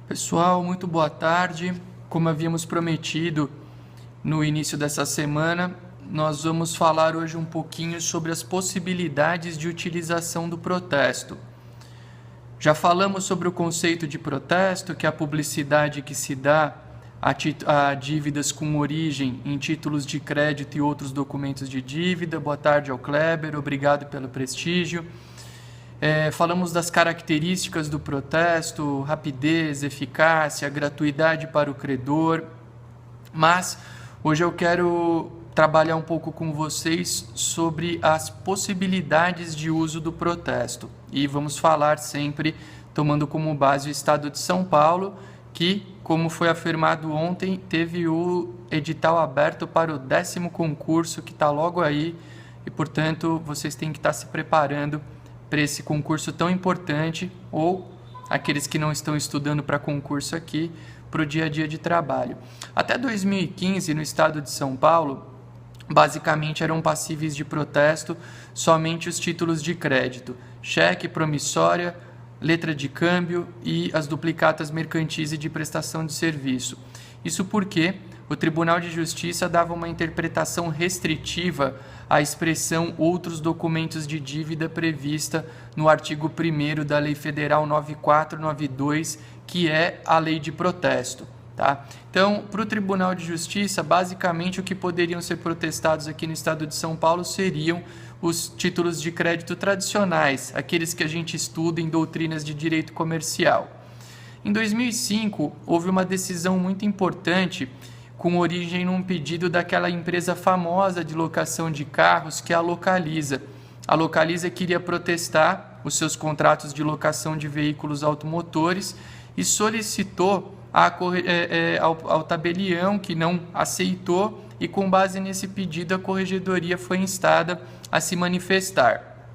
Pessoal, muito boa tarde. Como havíamos prometido no início dessa semana, nós vamos falar hoje um pouquinho sobre as possibilidades de utilização do protesto. Já falamos sobre o conceito de protesto, que é a publicidade que se dá a dívidas com origem em títulos de crédito e outros documentos de dívida. Boa tarde ao Kleber, obrigado pelo prestígio. Falamos das características do protesto, rapidez, eficácia, gratuidade para o credor, mas hoje eu quero trabalhar um pouco com vocês sobre as possibilidades de uso do protesto e vamos falar sempre tomando como base o Estado de São Paulo, que, como foi afirmado ontem, teve o edital aberto para o 10º concurso que está logo aí e, portanto, vocês têm que estar se preparando para esse concurso tão importante, ou aqueles que não estão estudando para concurso aqui, para o dia a dia de trabalho. Até 2015, no estado de São Paulo, basicamente eram passíveis de protesto somente os títulos de crédito, cheque, promissória, letra de câmbio e as duplicatas mercantis e de prestação de serviço. Isso porque o Tribunal de Justiça dava uma interpretação restritiva à expressão outros documentos de dívida prevista no artigo 1º da Lei Federal 9492, que é a lei de protesto. Tá? Então, para o Tribunal de Justiça, basicamente o que poderiam ser protestados aqui no estado de São Paulo seriam os títulos de crédito tradicionais, aqueles que a gente estuda em doutrinas de direito comercial. Em 2005, houve uma decisão muito importante com origem num pedido daquela empresa famosa de locação de carros, que é a Localiza. A Localiza queria protestar os seus contratos de locação de veículos automotores e solicitou ao tabelião, que não aceitou, e com base nesse pedido a corregedoria foi instada a se manifestar.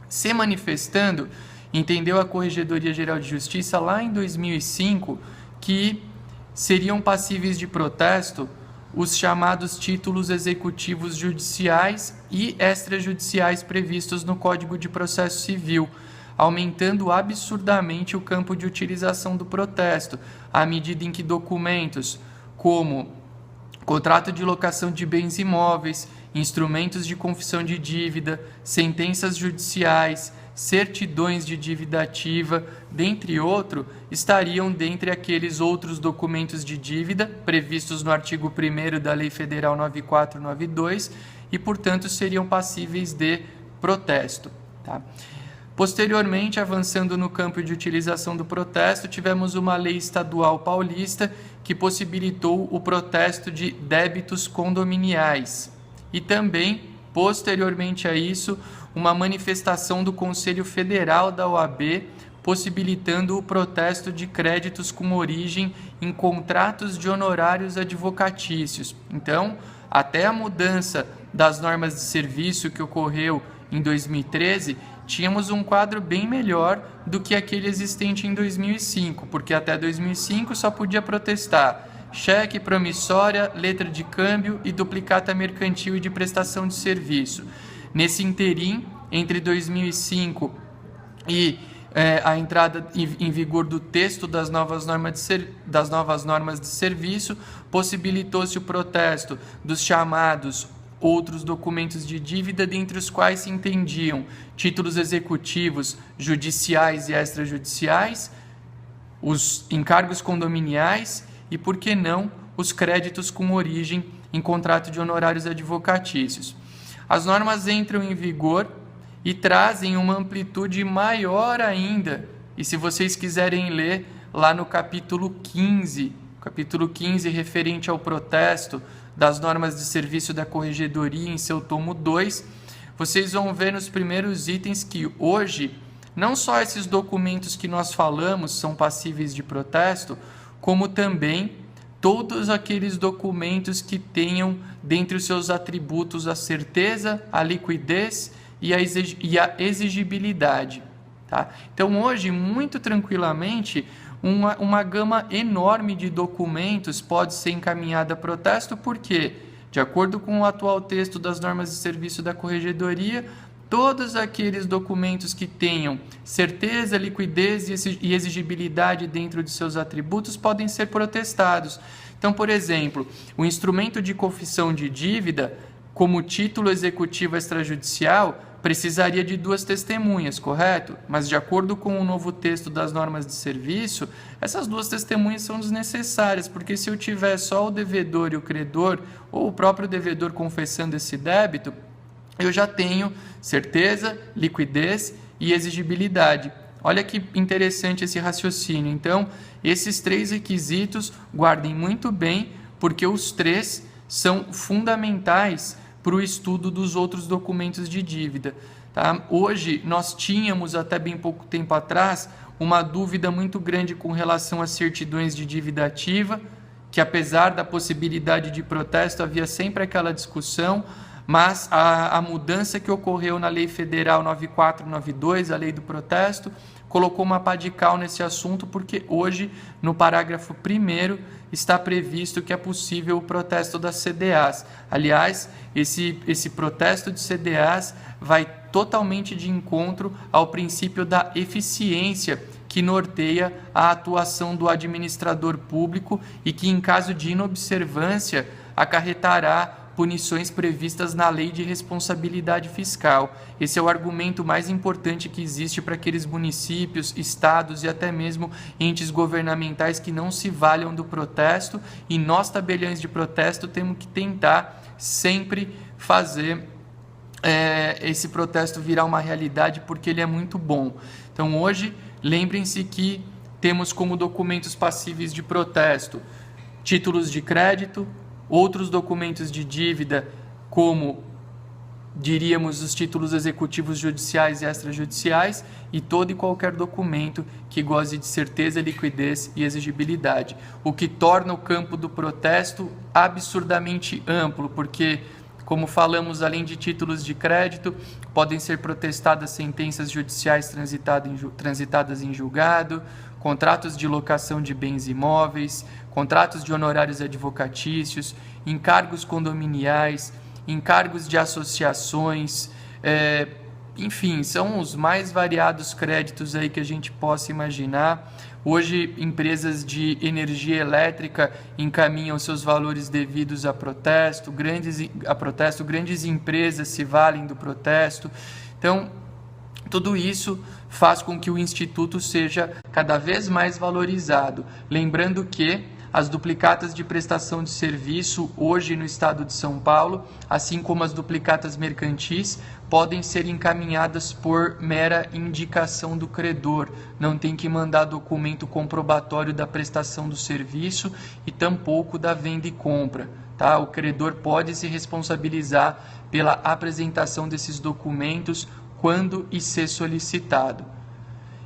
Se manifestando, entendeu a Corregedoria Geral de Justiça lá em 2005 que seriam passíveis de protesto os chamados títulos executivos judiciais e extrajudiciais previstos no Código de Processo Civil, aumentando absurdamente o campo de utilização do protesto, à medida em que documentos como contrato de locação de bens imóveis, instrumentos de confissão de dívida, sentenças judiciais, certidões de dívida ativa, dentre outros, estariam dentre aqueles outros documentos de dívida previstos no artigo 1º da Lei Federal 9492 e, portanto, seriam passíveis de protesto. Tá? Posteriormente, avançando no campo de utilização do protesto, tivemos uma lei estadual paulista que possibilitou o protesto de débitos condominiais e também, posteriormente a isso, uma manifestação do Conselho Federal da OAB possibilitando o protesto de créditos com origem em contratos de honorários advocatícios. Então, até a mudança das normas de serviço que ocorreu em 2013, tínhamos um quadro bem melhor do que aquele existente em 2005, porque até 2005 só podia protestar cheque, promissória, letra de câmbio e duplicata mercantil e de prestação de serviço. Nesse interim, entre 2005 e a entrada em vigor do texto das novas normas de serviço, possibilitou-se o protesto dos chamados outros documentos de dívida, dentre os quais se entendiam títulos executivos, judiciais e extrajudiciais, os encargos condominiais e, por que não, os créditos com origem em contrato de honorários advocatícios. As normas entram em vigor e trazem uma amplitude maior ainda. E se vocês quiserem ler lá no capítulo 15 referente ao protesto das normas de serviço da Corregedoria em seu tomo 2, vocês vão ver nos primeiros itens que hoje não só esses documentos que nós falamos são passíveis de protesto, como também todos aqueles documentos que tenham dentre os seus atributos a certeza, a liquidez e a exigibilidade. Tá? Então, hoje, muito tranquilamente, uma gama enorme de documentos pode ser encaminhada a protesto, porque, de acordo com o atual texto das normas de serviço da Corregedoria, todos aqueles documentos que tenham certeza, liquidez e exigibilidade dentro de seus atributos podem ser protestados. Então, por exemplo, o instrumento de confissão de dívida, como título executivo extrajudicial, precisaria de 2 testemunhas, correto? Mas, de acordo com o novo texto das normas de serviço, essas 2 testemunhas são desnecessárias, porque se eu tiver só o devedor e o credor, ou o próprio devedor confessando esse débito, eu já tenho certeza, liquidez e exigibilidade. Olha que interessante esse raciocínio. Então, esses 3 requisitos, guardem muito bem, porque os 3 são fundamentais para o estudo dos outros documentos de dívida. Tá? Hoje, nós tínhamos, até bem pouco tempo atrás, uma dúvida muito grande com relação às certidões de dívida ativa, que apesar da possibilidade de protesto, havia sempre aquela discussão, mas a mudança que ocorreu na Lei Federal 9492, a Lei do Protesto, colocou uma pá de cal nesse assunto, porque hoje, no parágrafo 1º, está previsto que é possível o protesto das CDAs. Aliás, esse protesto de CDAs vai totalmente de encontro ao princípio da eficiência que norteia a atuação do administrador público e que, em caso de inobservância, acarretará punições previstas na Lei de Responsabilidade Fiscal. Esse é o argumento mais importante que existe para aqueles municípios, estados e até mesmo entes governamentais que não se valham do protesto, e nós, tabeliões de protesto, temos que tentar sempre fazer esse protesto virar uma realidade, porque ele é muito bom. Então, hoje, lembrem-se que temos como documentos passíveis de protesto títulos de crédito, outros documentos de dívida, como, diríamos, os títulos executivos judiciais e extrajudiciais, e todo e qualquer documento que goze de certeza, liquidez e exigibilidade. O que torna o campo do protesto absurdamente amplo, porque, como falamos, além de títulos de crédito, podem ser protestadas sentenças judiciais transitadas em julgado, contratos de locação de bens imóveis, contratos de honorários advocatícios, encargos condominiais, encargos de associações, enfim, são os mais variados créditos aí que a gente possa imaginar. Hoje, empresas de energia elétrica encaminham seus valores devidos a protesto, grandes empresas se valem do protesto. Então, tudo isso faz com que o Instituto seja cada vez mais valorizado. Lembrando que as duplicatas de prestação de serviço, hoje no estado de São Paulo, assim como as duplicatas mercantis, podem ser encaminhadas por mera indicação do credor. Não tem que mandar documento comprobatório da prestação do serviço e tampouco da venda e compra. Tá? O credor pode se responsabilizar pela apresentação desses documentos quando e se solicitado.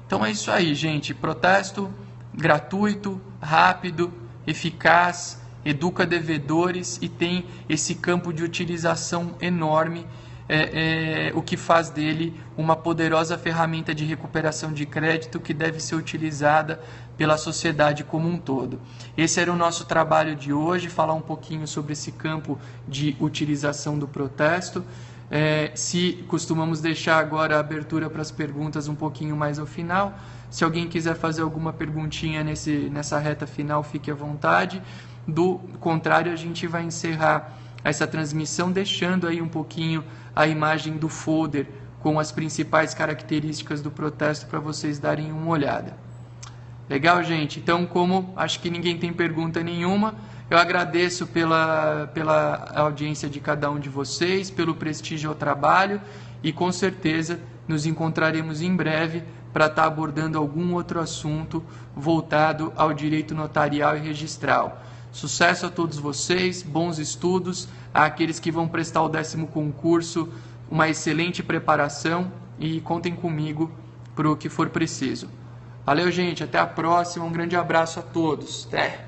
Então é isso aí, gente. Protesto gratuito, rápido, eficaz, educa devedores e tem esse campo de utilização enorme, o que faz dele uma poderosa ferramenta de recuperação de crédito que deve ser utilizada pela sociedade como um todo. Esse era o nosso trabalho de hoje, falar um pouquinho sobre esse campo de utilização do protesto. Se costumamos deixar agora a abertura para as perguntas um pouquinho mais ao final. Se alguém quiser fazer alguma perguntinha nessa reta final, fique à vontade. Do contrário, a gente vai encerrar essa transmissão deixando aí um pouquinho a imagem do folder com as principais características do protesto para vocês darem uma olhada. Legal, gente? Então, como acho que ninguém tem pergunta nenhuma, eu agradeço pela audiência de cada um de vocês, pelo prestígio ao trabalho e com certeza nos encontraremos em breve para estar abordando algum outro assunto voltado ao direito notarial e registral. Sucesso a todos vocês, bons estudos, àqueles que vão prestar o 10º concurso, uma excelente preparação e contem comigo para o que for preciso. Valeu, gente, até a próxima, um grande abraço a todos. Até!